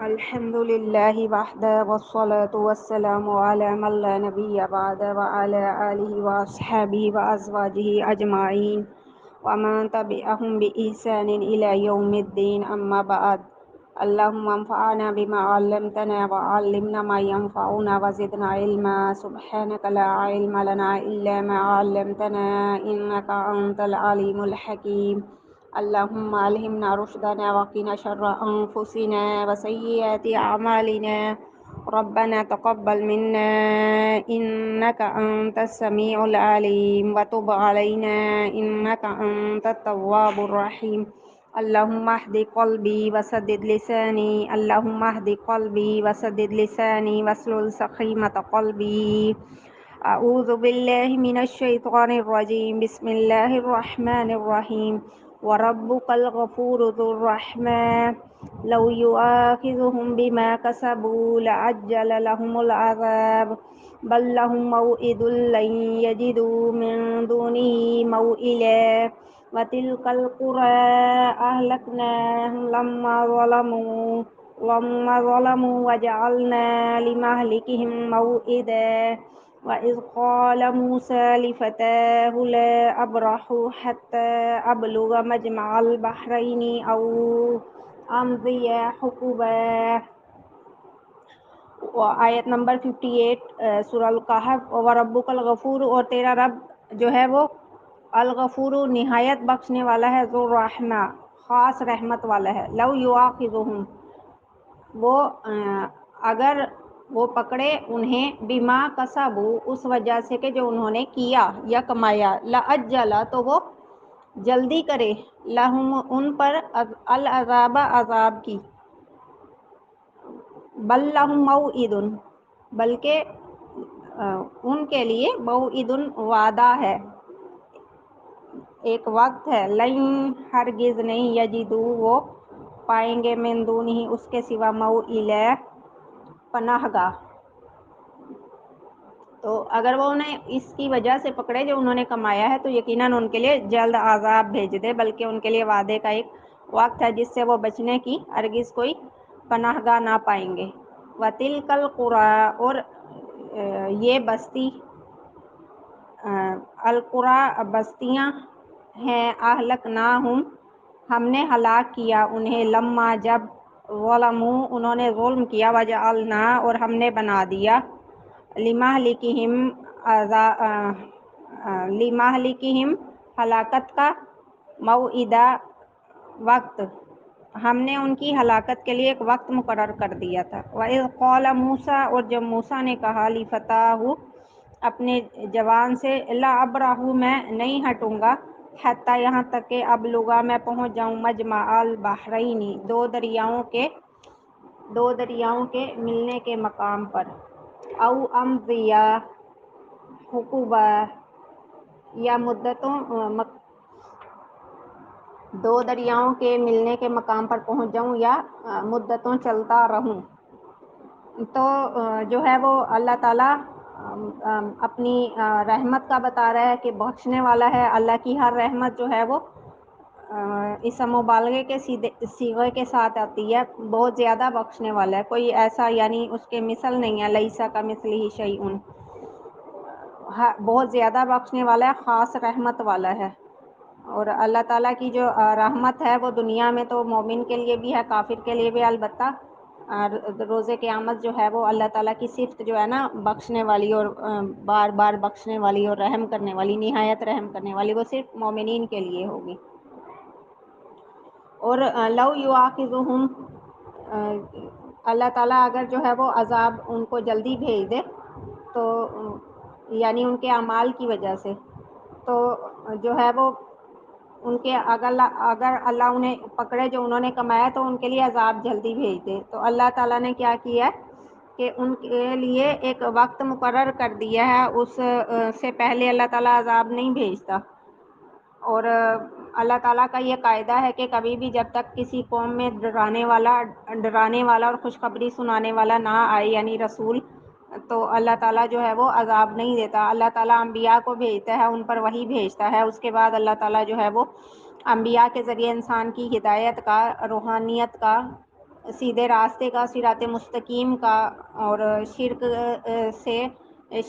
الحمد لله وحده والصلاة والسلام على من لا نبي بعده وعلى آله وأصحابه وأزواجه أجمعين ومن تبعهم بإحسان إلى يوم الدين أما بعد. اللهم انفعنا بما علمتنا وعلمنا ما ينفعنا وزدنا علما. سبحانك لا علم لنا إلا ما علمتنا إنك أنت العليم الحكيم. اللهم ألهمنا رشدنا وقنا شر أنفسنا وسيئات أعمالنا. ربنا تقبل منا إنك أنت السميع العليم وتب علينا إنك أنت التواب الرحيم. اللهم اهد قلبي وسدد لساني. اللهم اهد قلبي وسدد لساني واسلل سخيمة قلبي. أعوذ بالله من الشيطان الرجيم. بسم الله الرحمن الرحيم. وربك الغفور ذو الرحمة لو يؤاخذهم بما كسبوا لعجل لهم العذاب بل لهم موئد لن يجدوا من دونه موئلا وتلك القرى أهلكناهم لما ظلموا وجعلنا لمهلكهم موئدا وإذ قال موسى لفتاه لا أبرح حتى أبلغ مجمع البحرين أو أمضي حقبا. آیت نمبر 58 سورہ الکہف. وربک الغفور، اور تیرا رب جو ہے وہ الغفور نہایت بخشنے والا ہے، ذو الرحمہ خاص رحمت والا ہے. لو یؤاخذہم، وہ اگر وہ پکڑے انہیں، بما کسبوا اس وجہ سے کہ جو انہوں نے کیا یا کمایا، لعجل تو وہ جلدی کرے، لہم ان پر، العذاب عذاب کی، بل لہم موعد بلکہ ان کے لیے موعد وعدہ ہے، ایک وقت ہے، لن ہرگز نہیں، یجدو وہ پائیں گے، من دونہ اس کے سوا، موئلا پناہ گاہ. تو اگر وہ انہیں اس کی وجہ سے پکڑے جو انہوں نے کمایا ہے تو یقیناً ان کے لیے جلد عذاب بھیج دے، بلکہ ان کے لیے وعدے کا ایک وقت ہے جس سے وہ بچنے کی ہرگز کوئی پناہ گاہ نہ پائیں گے. وَتِلْكَ الْقُرَىٰ، اور یہ بستی، القرى بستیاں ہیں، اہلکناہم ہم نے ہلاک کیا انہیں، لما جب، ظلموا انہوں نے ظلم کیا، وجعلنا اور ہم نے بنا دیا، لمہلکہم ہلاکت کا، موعدہ وقت، ہم نے ان کی ہلاکت کے لیے ایک وقت مقرر کر دیا تھا. وَإِذْ قَالَ مُوسَىٰ، اور جب موسیٰ نے کہا، لِفَتَاهُ اپنے جوان سے، لا ابرح میں نہیں ہٹوں گا، حتیٰ یہاں تک کہ ابلغا میں پہنچ جاؤں، مجمع البحرین دو دریاؤں کے ملنے کے مقام پر، او امضیا حقوبا یا دو دریاؤں کے ملنے کے مقام پر پہنچ جاؤں یا مدتوں چلتا رہوں. تو جو ہے وہ اللہ تعالیٰ اپنی رحمت کا بتا رہا ہے کہ بخشنے والا ہے. اللہ کی ہر رحمت جو ہے وہ اس مبالغے کے صیغے کے ساتھ آتی ہے، بہت زیادہ بخشنے والا ہے، کوئی ایسا یعنی اس کے مثل نہیں ہے، لیسا کمثلہ شیء، بہت زیادہ بخشنے والا ہے، خاص رحمت والا ہے. اور اللہ تعالیٰ کی جو رحمت ہے وہ دنیا میں تو مومن کے لیے بھی ہے، کافر کے لیے بھی، البتہ روز قیامت جو ہے وہ اللہ تعالیٰ کی صفت جو ہے نا بخشنے والی اور بار بار بخشنے والی اور رحم کرنے والی، نہایت رحم کرنے والی، وہ صرف مومنین کے لیے ہوگی. اور لو یؤاخذہم، اللہ تعالیٰ اگر جو ہے وہ عذاب ان کو جلدی بھیج دے تو یعنی ان کے اعمال کی وجہ سے، تو جو ہے وہ ان کے اگر اللہ انہیں پکڑے جو انہوں نے کمایا تو ان کے لیے عذاب جلدی بھیج دے. تو اللہ تعالیٰ نے کیا کیا ہے کہ ان کے لیے ایک وقت مقرر کر دیا ہے، اس سے پہلے اللہ تعالیٰ عذاب نہیں بھیجتا. اور اللہ تعالیٰ کا یہ قاعدہ ہے کہ کبھی بھی جب تک کسی قوم میں ڈرانے والا اور خوشخبری سنانے والا نہ آئے، یعنی رسول، تو اللہ تعالیٰ جو ہے وہ عذاب نہیں دیتا. اللہ تعالیٰ انبیاء کو بھیجتا ہے، ان پر وحی بھیجتا ہے، اس کے بعد اللہ تعالیٰ جو ہے وہ انبیاء کے ذریعے انسان کی ہدایت کا، روحانیت کا سیدھے راستے کا، صراط مستقیم کا، اور سے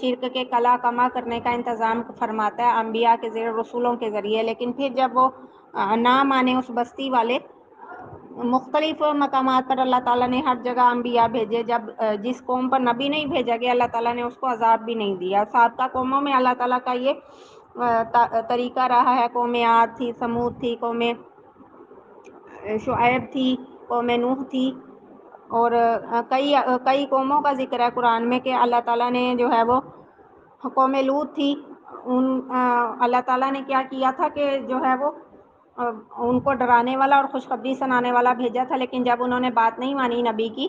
شرک کے کلا کما کرنے کا انتظام فرماتا ہے انبیاء کے ذریعے، رسولوں کے ذریعے. لیکن پھر جب وہ نہ مانے اس بستی والے، مختلف مقامات پر اللہ تعالیٰ نے ہر جگہ انبیاء بھیجے. جس قوم پر نبی نہیں بھیجا گیا اللہ تعالیٰ نے اس کو عذاب بھی نہیں دیا. سابقہ قوموں میں اللہ تعالیٰ کا یہ طریقہ رہا ہے. قوم عاد تھی، ثمود تھی، قوم شعیب تھی، قوم نوح تھی، اور کئی قوموں کا ذکر ہے قرآن میں کہ اللہ تعالیٰ نے جو ہے وہ، قوم لوط تھی، اللہ تعالیٰ نے کیا کیا تھا کہ جو ہے وہ ان کو ڈرانے والا اور خوشخبری سنانے والا بھیجا تھا. لیکن جب انہوں نے بات نہیں مانی نبی کی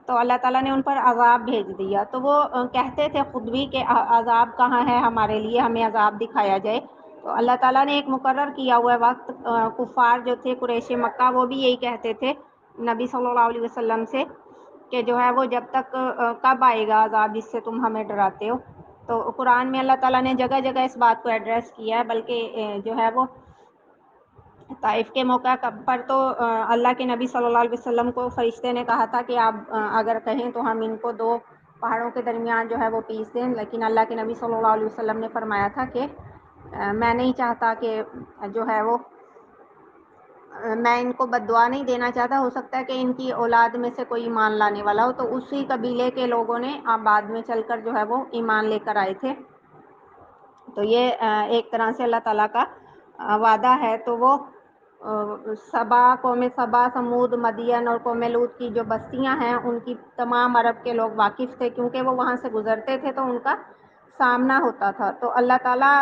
تو اللہ تعالیٰ نے ان پر عذاب بھیج دیا. تو وہ کہتے تھے خود بھی کہ عذاب کہاں ہے ہمارے لیے، ہمیں عذاب دکھایا جائے. تو اللہ تعالیٰ نے ایک مقرر کیا ہوا وقت، کفار جو تھے قریش مکہ وہ بھی یہی کہتے تھے نبی صلی اللہ علیہ وسلم سے کہ جو ہے وہ جب تک کب آئے گا عذاب جس سے تم ہمیں ڈراتے ہو. تو قرآن میں اللہ تعالیٰ نے جگہ جگہ اس بات کو ایڈریس کیا ہے. بلکہ جو ہے وہ طائف کے موقع پر تو اللہ کے نبی صلی اللہ علیہ وسلم کو فرشتے نے کہا تھا کہ آپ اگر کہیں تو ہم ان کو دو پہاڑوں کے درمیان جو ہے وہ پیس دیں. لیکن اللہ کے نبی صلی اللہ علیہ وسلم نے فرمایا تھا کہ میں نہیں چاہتا کہ جو ہے وہ میں ان کو بد دعا نہیں دینا چاہتا. ہو سکتا ہے کہ ان کی اولاد میں سے کوئی ایمان لانے والا ہو. تو اسی قبیلے کے لوگوں نے بعد میں چل کر جو ہے وہ ایمان لے کر آئے تھے. تو یہ ایک طرح سے اللہ تعالیٰ کا وعدہ ہے. تو وہ قوم سبا، سمود، مدین اور قوم لوط کی جو بستیاں ہیں ان کی تمام عرب کے لوگ واقف تھے، کیونکہ وہ وہاں سے گزرتے تھے تو ان کا سامنا ہوتا تھا. تو اللہ تعالیٰ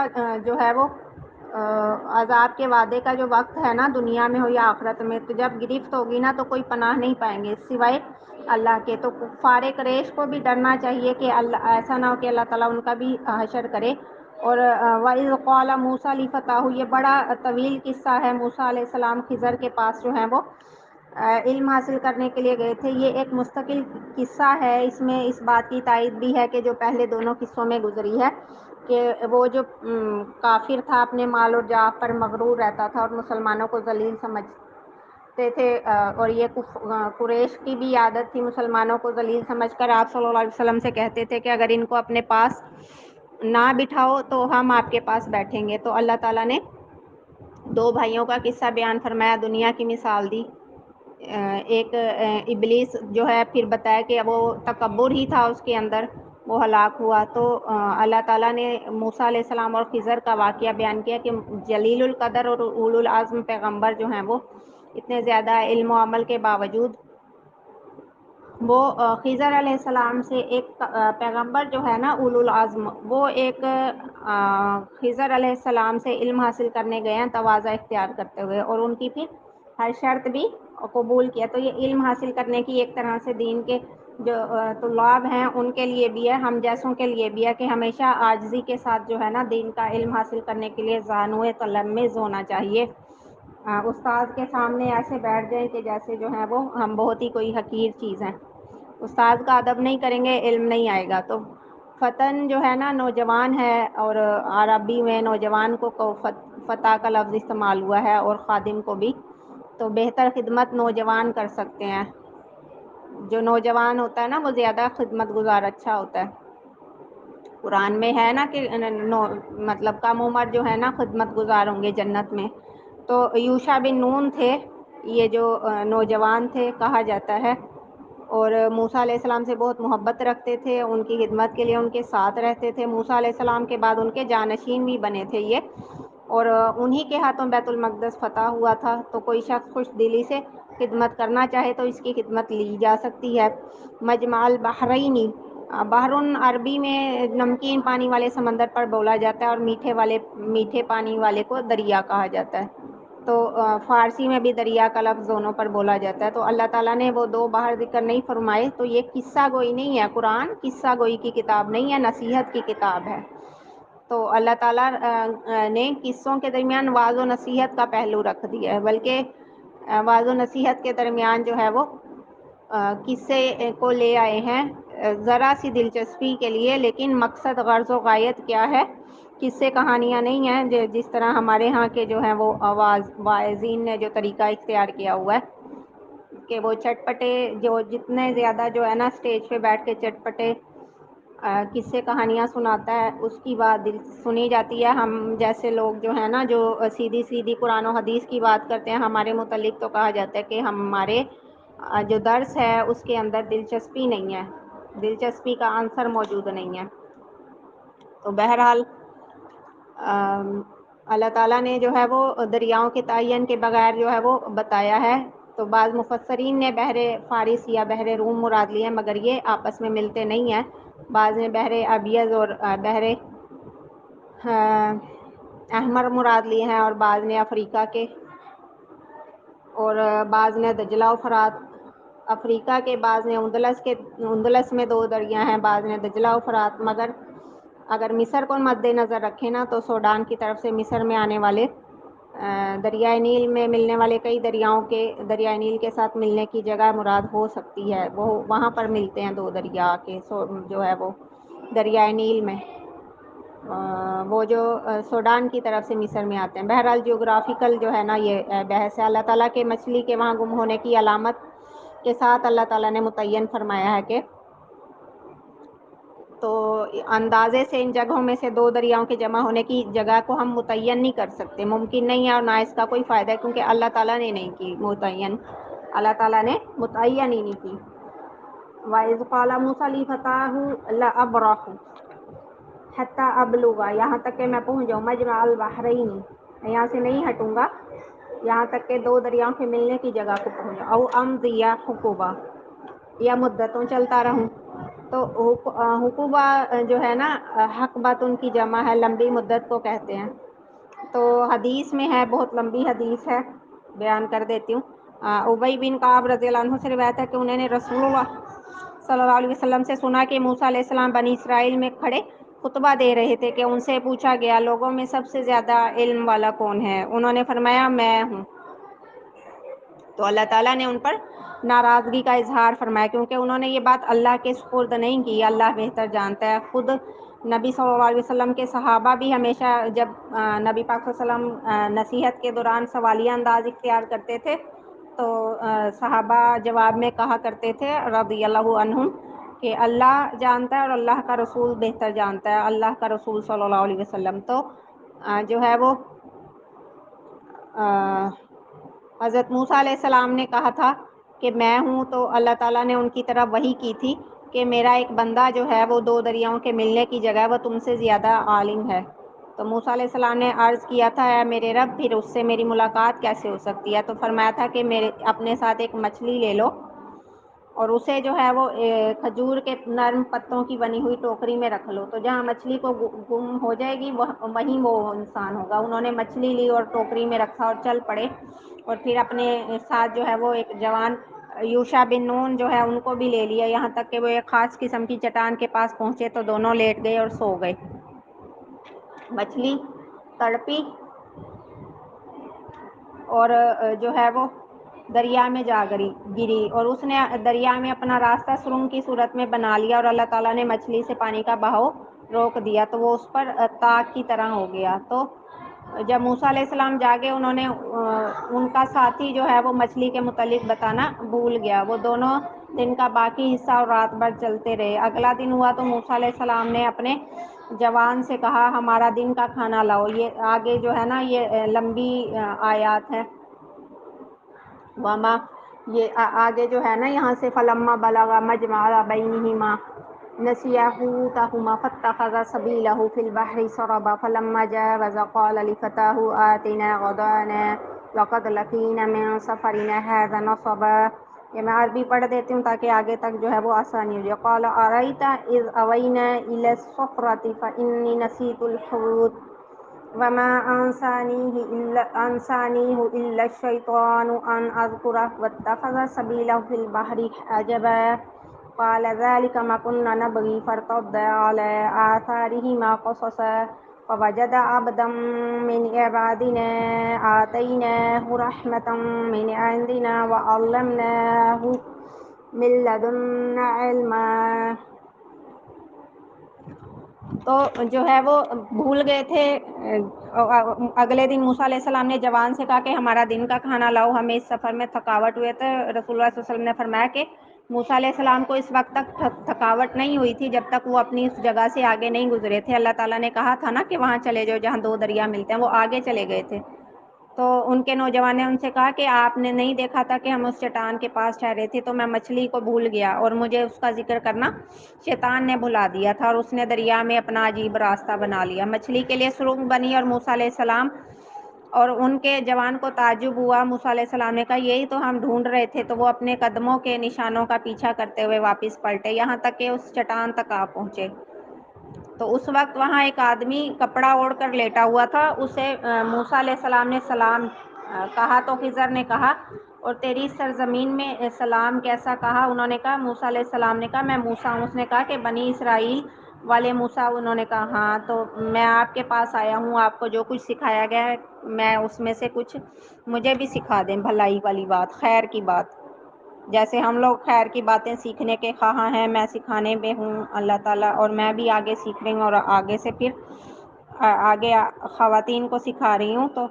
جو ہے وہ عذاب کے وعدے کا جو وقت ہے نا، دنیا میں ہو یا آخرت میں، تو جب گرفت ہوگی نا تو کوئی پناہ نہیں پائیں گے سوائے اللہ کے. تو کفار قریش کو بھی ڈرنا چاہیے کہ ایسا نہ ہو کہ اللہ تعالیٰ ان کا بھی حشر کرے. اور وَإِذْ قَالَ مُوسَىٰ لِفَتَاهُ، یہ بڑا طویل قصہ ہے. موسیٰ علیہ السلام خضر کے پاس جو ہیں وہ علم حاصل کرنے کے لیے گئے تھے. یہ ایک مستقل قصہ ہے. اس میں اس بات کی تائید بھی ہے کہ جو پہلے دونوں قصوں میں گزری ہے کہ وہ جو کافر تھا اپنے مال اور جاہ پر مغرور رہتا تھا اور مسلمانوں کو ذلیل سمجھتے تھے، اور یہ قریش کی بھی عادت تھی مسلمانوں کو ذلیل سمجھ کر آپ صلی اللہ علیہ وسلم سے کہتے تھے کہ اگر ان کو اپنے پاس نہ بٹھاؤ تو ہم آپ کے پاس بیٹھیں گے. تو اللہ تعالیٰ نے دو بھائیوں کا قصہ بیان فرمایا، دنیا کی مثال دی. ایک ابلیس جو ہے پھر بتایا کہ وہ تکبر ہی تھا اس کے اندر، وہ ہلاک ہوا. تو اللہ تعالیٰ نے موسیٰ علیہ السلام اور خضر کا واقعہ بیان کیا کہ جلیل القدر اور اولو العزم پیغمبر جو ہیں وہ اتنے زیادہ علم و عمل کے باوجود وہ خضر علیہ السلام سے ایک پیغمبر جو ہے نا اولو العزم، وہ ایک خضر علیہ السلام سے علم حاصل کرنے گئے ہیں تواضع اختیار کرتے ہوئے، اور ان کی پھر ہر شرط بھی قبول کیا. تو یہ علم حاصل کرنے کی ایک طرح سے دین کے جو طلاب ہیں ان کے لیے بھی ہے، ہم جیسوں کے لیے بھی ہے کہ ہمیشہ عاجزی کے ساتھ جو ہے نا دین کا علم حاصل کرنے کے لیے ذہانو تلمذ ہونا چاہیے. استاد کے سامنے ایسے بیٹھ جائیں کہ جیسے جو ہے وہ ہم بہت ہی کوئی حقیر چیز ہیں. استاد کا ادب نہیں کریں گے علم نہیں آئے گا. تو فتن جو ہے نا نوجوان ہے، اور عربی میں نوجوان کو فتح کا لفظ استعمال ہوا ہے، اور خادم کو بھی. تو بہتر خدمت نوجوان کر سکتے ہیں. جو نوجوان ہوتا ہے نا وہ زیادہ خدمت گزار اچھا ہوتا ہے. قرآن میں ہے نا کہ مطلب کم عمر جو ہے نا خدمت گزار ہوں گے جنت میں. تو یوشع بن نون تھے یہ جو نوجوان تھے کہا جاتا ہے، اور موسیٰ علیہ السلام سے بہت محبت رکھتے تھے، ان کی خدمت کے لیے ان کے ساتھ رہتے تھے. موسیٰ علیہ السلام کے بعد ان کے جانشین بھی بنے تھے یہ، اور انہی کے ہاتھوں بیت المقدس فتح ہوا تھا. تو کوئی شخص خوش دلی سے خدمت کرنا چاہے تو اس کی خدمت لی جا سکتی ہے. مجمع البحرین، بحرن عربی میں نمکین پانی والے سمندر پر بولا جاتا ہے، اور میٹھے پانی والے کو دریا کہا جاتا ہے. تو فارسی میں بھی دریا کا لفظ دونوں پر بولا جاتا ہے. تو اللہ تعالیٰ نے وہ دو بحر ذکر نہیں فرمائے. تو یہ قصہ گوئی نہیں ہے، قرآن قصہ گوئی کی کتاب نہیں ہے، نصیحت کی کتاب ہے. تو اللہ تعالیٰ نے قصوں کے درمیان وعظ و نصیحت کا پہلو رکھ دیا ہے، بلکہ وعظ و نصیحت کے درمیان جو ہے وہ قصے کو لے آئے ہیں ذرا سی دلچسپی کے لیے. لیکن مقصد غرض و غایت کیا ہے؟ قصے کہانیاں نہیں ہیں جس طرح ہمارے ہاں کے جو ہیں وہ واعظین نے جو طریقہ اختیار کیا ہوا ہے کہ وہ چٹپٹے جو جتنے زیادہ جو ہے نا اسٹیج پہ بیٹھ کے چٹپٹے قصے کہانیاں سناتا ہے اس کی بات دل سنی جاتی ہے. ہم جیسے لوگ جو ہے نا جو سیدھی سیدھی قرآن و حدیث کی بات کرتے ہیں, ہمارے متعلق تو کہا جاتا ہے کہ ہمارے جو درس ہے اس کے اندر دلچسپی نہیں ہے, دلچسپی کا عنصر موجود نہیں ہے. تو بہرحال اللہ تعالیٰ نے جو ہے وہ دریاؤں کے تعین کے بغیر جو ہے وہ بتایا ہے. تو بعض مفسرین نے بحر فارس یا بحر روم مراد لیے ہیں, مگر یہ آپس میں ملتے نہیں ہیں. بعض نے بحر ابیض اور بحر احمر مراد لیے ہیں, اور بعض نے افریقہ کے, اور بعض نے دجلہ و فرات افریقہ کے, بعض نے اندلس میں 2 دریا ہیں, بعض نے دجلہ و فرات. مگر اگر مصر کو مد نظر رکھیں نا تو سوڈان کی طرف سے مصر میں آنے والے دریائے نیل میں ملنے والے کئی دریاؤں کے دریائے نیل کے ساتھ ملنے کی جگہ مراد ہو سکتی ہے. وہ وہاں پر ملتے ہیں 2 دریا کے جو ہے وہ دریائے نیل میں, وہ جو سوڈان کی طرف سے مصر میں آتے ہیں. بہرحال جغرافیکل جو ہے نا یہ بحث ہے. اللہ تعالیٰ کے مچھلی کے وہاں گم ہونے کی علامت کے ساتھ اللہ تعالیٰ نے متعین فرمایا ہے کہ تو اندازے سے ان جگہوں میں سے 2 دریاؤں کے جمع ہونے کی جگہ کو ہم متعین نہیں کر سکتے, ممکن نہیں ہے, اور نہ اس کا کوئی فائدہ ہے, کیونکہ اللہ تعالیٰ نے نہیں کی متعین, اللہ تعالیٰ نے متعین ہی نہیں کی. وَإِذْ قَالَ مُوسَىٰ لِفَتَاهُ لَأَبْرَحُ حَتَّىٰ أَبْلُغَ, یہاں تک کہ میں پہنچ جاؤں مجمع البحرین, یہاں سے نہیں ہٹوں گا یہاں تک کہ 2 دریاؤں کے ملنے کی جگہ کو پہنچ جاؤں. او امضی حقبا, یا مدتوں چلتا رہوں. تو حقوبہ جو ہے نا حقبۃ ان کی جمع ہے, لمبی مدت کو کہتے ہیں. تو حدیث میں ہے, بہت لمبی حدیث ہے, بیان کر دیتی ہوں. ابی بن کعب رضی اللہ عنہ سے روایت ہے کہ انہوں نے رسول اللہ صلی اللہ علیہ وسلم سے سنا کہ موسیٰ علیہ السلام بنی اسرائیل میں کھڑے خطبہ دے رہے تھے کہ ان سے پوچھا گیا لوگوں میں سب سے زیادہ علم والا کون ہے. انہوں نے فرمایا میں ہوں. تو اللہ تعالیٰ نے ان پر ناراضگی کا اظہار فرمایا, کیونکہ انہوں نے یہ بات اللہ کے سپرد نہیں کی, اللہ بہتر جانتا ہے. خود نبی صلی اللہ علیہ وسلم کے صحابہ بھی ہمیشہ جب نبی پاک صلی اللہ علیہ وسلم نصیحت کے دوران سوالیہ انداز اختیار کرتے تھے تو صحابہ جواب میں کہا کرتے تھے رضی اللہ عنہم کہ اللہ جانتا ہے اور اللہ کا رسول بہتر جانتا ہے, اللہ کا رسول صلی اللہ علیہ وسلم. تو جو ہے وہ حضرت موسیٰ علیہ السلام نے کہا تھا کہ میں ہوں, تو اللہ تعالیٰ نے ان کی طرف وحی کی تھی کہ میرا ایک بندہ جو ہے وہ 2 دریاؤں کے ملنے کی جگہ وہ تم سے زیادہ عالم ہے. تو موسیٰ علیہ السلام نے عرض کیا تھا اے میرے رب, پھر اس سے میری ملاقات کیسے ہو سکتی ہے؟ تو فرمایا تھا کہ اپنے ساتھ ایک مچھلی لے لو اور اسے جو ہے وہ کھجور کے نرم پتوں کی بنی ہوئی ٹوکری میں رکھ لو, تو جہاں مچھلی کو گم ہو جائے گی وہیں وہ انسان ہوگا. انہوں نے مچھلی لی اور ٹوکری میں رکھا اور چل پڑے, اور پھر اپنے ساتھ جو ہے وہ ایک جوان یوشع بن نون جو ہے ان کو بھی لے لیا, یہاں تک کہ وہ ایک خاص قسم کی چٹان کے پاس پہنچے تو دونوں لیٹ گئے اور سو گئے. مچھلی تڑپی اور جو ہے وہ دریا میں جا گری, اور اس نے دریا میں اپنا راستہ سرنگ کی صورت میں بنا لیا, اور اللہ تعالیٰ نے مچھلی سے پانی کا بہاؤ روک دیا تو وہ اس پر تاک کی طرح ہو گیا. تو جب موسیٰ علیہ السلام جاگے انہوں نے ان کا ساتھی جو ہے وہ مچھلی کے متعلق بتانا بھول گیا. وہ دونوں دن کا باقی حصہ اور رات بھر چلتے رہے. اگلا دن ہوا تو موسیٰ علیہ السلام نے اپنے جوان سے کہا ہمارا دن کا کھانا لاؤ. یہ آگے جو ہے نا یہ لمبی آیات ہے, وما یہ آگے جو ہے نا یہاں سے فلما بلغ مجمع بینہما نسیا حوتہما فاتخذ سبیلہ فی البحر سربا فلما جاوز قال لفتاہ آتنا غداءنا لقد لقینا من سفرنا ھذا نصبا. یہ میں عربی پڑھ دیتی ہوں تاکہ آگے تک جو ہے وہ آسانی ہو جائے. قال ارأیت اذ اوینا الی الصخرۃ فانی نسیت الحوت وما انسانیہ الا الشیطان ان اذکرہ واتخذ سبیلہ فی البحر عجبا قال ذلک ما كنا نبغی فارتدا علی آثارہما قصصا فوجد عبدا من عبادنا آتیناہ رحمۃ من عندنا وعلمناہ من لدنا علما. تو جو ہے وہ بھول گئے تھے. اگلے دن موسیٰ علیہ السلام نے جوان سے کہا کہ ہمارا دن کا کھانا لاؤ, ہمیں اس سفر میں تھکاوٹ ہوئے تھے. رسول اللہ صلی اللہ علیہ وسلم نے فرمایا کہ موسیٰ علیہ السلام کو اس وقت تک تھکاوٹ نہیں ہوئی تھی جب تک وہ اپنی اس جگہ سے آگے نہیں گزرے تھے. اللہ تعالیٰ نے کہا تھا نا کہ وہاں چلے جاؤ جہاں 2 دریا ملتے ہیں, وہ آگے چلے گئے تھے. تو ان کے نوجوان نے ان سے کہا کہ آپ نے نہیں دیکھا تھا کہ ہم اس چٹان کے پاس ٹھہرے تھے, تو میں مچھلی کو بھول گیا اور مجھے اس کا ذکر کرنا شیطان نے بھلا دیا تھا, اور اس نے دریا میں اپنا عجیب راستہ بنا لیا. مچھلی کے لیے سرنگ بنی اور موسیٰ علیہ السلام اور ان کے جوان کو تعجب ہوا. موسیٰ علیہ السلام نے کہا یہی تو ہم ڈھونڈ رہے تھے. تو وہ اپنے قدموں کے نشانوں کا پیچھا کرتے ہوئے واپس پلٹے, یہاں تک کہ اس چٹان تک آ پہنچے. تو اس وقت وہاں ایک آدمی کپڑا اوڑھ کر لیٹا ہوا تھا. اسے موسیٰ علیہ السلام نے سلام کہا تو خضر نے کہا اور تیری سرزمین میں سلام کیسا کہا؟ انہوں نے کہا موسیٰ علیہ السلام نے کہا میں موسیٰ ہوں. اس نے کہا کہ بنی اسرائیل والے موسیٰ؟ انہوں نے کہا ہاں. تو میں آپ کے پاس آیا ہوں, آپ کو جو کچھ سکھایا گیا ہے میں اس میں سے کچھ مجھے بھی سکھا دیں, بھلائی والی بات, خیر کی بات. جیسے ہم لوگ خیر کی باتیں سیکھنے کے خواہاں ہیں, میں سکھانے میں ہوں اللہ تعالیٰ, اور میں بھی آگے سیکھ رہی ہوں اور آگے سے پھر آگے خواتین کو سکھا رہی ہوں. تو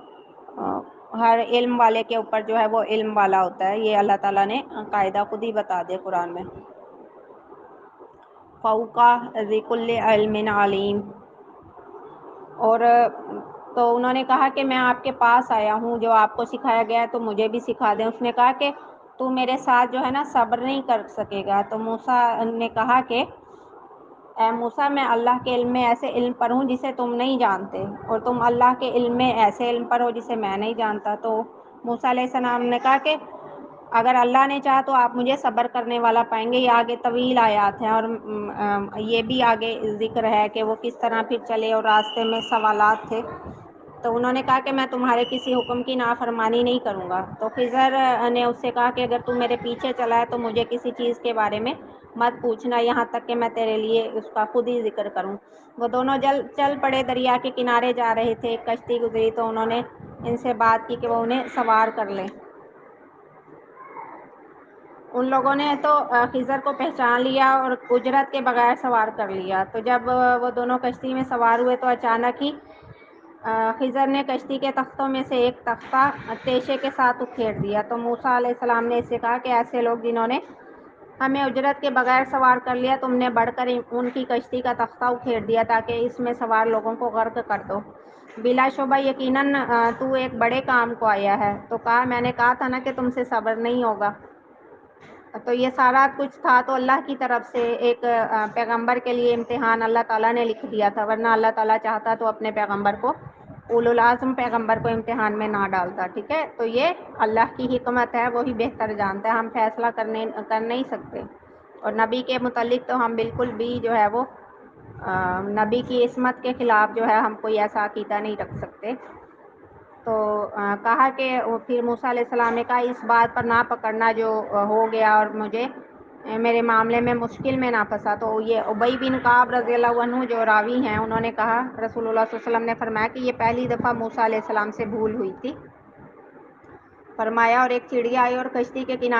ہر علم والے کے اوپر جو ہے وہ علم والا ہوتا ہے, یہ اللہ تعالیٰ نے قاعدہ خود ہی بتا دیا قرآن میں. فوقہ ذی کل علم علیم. اور تو انہوں نے کہا کہ میں آپ کے پاس آیا ہوں, جو آپ کو سکھایا گیا ہے تو مجھے بھی سکھا دیں. اس نے کہا کہ تو میرے ساتھ جو ہے نا صبر نہیں کر سکے گا. تو موسیٰ نے کہا کہ اے موسیٰ میں اللہ کے علم میں ایسے علم پر ہوں جسے تم نہیں جانتے, اور تم اللہ کے علم میں ایسے علم پر ہو جسے میں نہیں جانتا. تو موسیٰ علیہ السلام نے کہا کہ اگر اللہ نے چاہا تو آپ مجھے صبر کرنے والا پائیں گے. یہ آگے طویل آیات ہیں, اور یہ بھی آگے ذکر ہے کہ وہ کس طرح پھر چلے اور راستے میں سوالات تھے. تو انہوں نے کہا کہ میں تمہارے کسی حکم کی نافرمانی نہیں کروں گا. تو خضر نے اس سے کہا کہ اگر تم میرے پیچھے چلا ہے تو مجھے کسی چیز کے بارے میں مت پوچھنا, یہاں تک کہ میں تیرے لیے اس کا خود ہی ذکر کروں. وہ دونوں چل پڑے, دریا کے کنارے جا رہے تھے. ایک کشتی گزری تو انہوں نے ان سے بات کی کہ وہ انہیں سوار کر لیں. ان لوگوں نے تو خضر کو پہچان لیا اور اجرت کے بغیر سوار کر لیا. تو جب وہ دونوں کشتی میں سوار ہوئے تو اچانک ہی خضر نے کشتی کے تختوں میں سے ایک تختہ تیشے کے ساتھ اکھیڑ دیا. تو موسیٰ علیہ السلام نے اس سے کہا کہ ایسے لوگ جنہوں نے ہمیں اجرت کے بغیر سوار کر لیا, تم نے بڑھ کر ان کی کشتی کا تختہ اکھیڑ دیا تاکہ اس میں سوار لوگوں کو غرق کر دو. بلا شبہ یقیناً تو ایک بڑے کام کو آیا ہے. تو کہا میں نے کہا تھا نا کہ تم سے صبر نہیں ہوگا. تو یہ سارا کچھ تھا تو اللہ کی طرف سے ایک پیغمبر کے لیے امتحان اللہ تعالیٰ نے لکھ دیا تھا, ورنہ اللہ تعالیٰ چاہتا تو اپنے پیغمبر کو اولو العزم پیغمبر کو امتحان میں نہ ڈالتا. ٹھیک ہے, تو یہ اللہ کی حکمت ہے, وہی بہتر جانتا ہے, ہم فیصلہ کر نہیں سکتے. اور نبی کے متعلق تو ہم بالکل بھی جو ہے وہ نبی کی عصمت کے خلاف جو ہے ہم کوئی ایسا عقیدہ نہیں رکھ سکتے. تو کہا کہ پھر موسیٰ علیہ السلام نے کہا اس بات پر نہ پکڑنا جو ہو گیا اور مجھے میرے معاملے میں مشکل میں نہ پھنسا. تو یہ ابی بن کعب رضی اللہ عنہ جو راوی ہیں, انہوں نے کہا رسول اللہ صلی اللہ علیہ وسلم نے فرمایا کہ یہ پہلی دفعہ موسیٰ علیہ السلام سے بھول ہوئی تھی. فرمایا اور ایک چڑیا آئی اور کشتی کے کنارے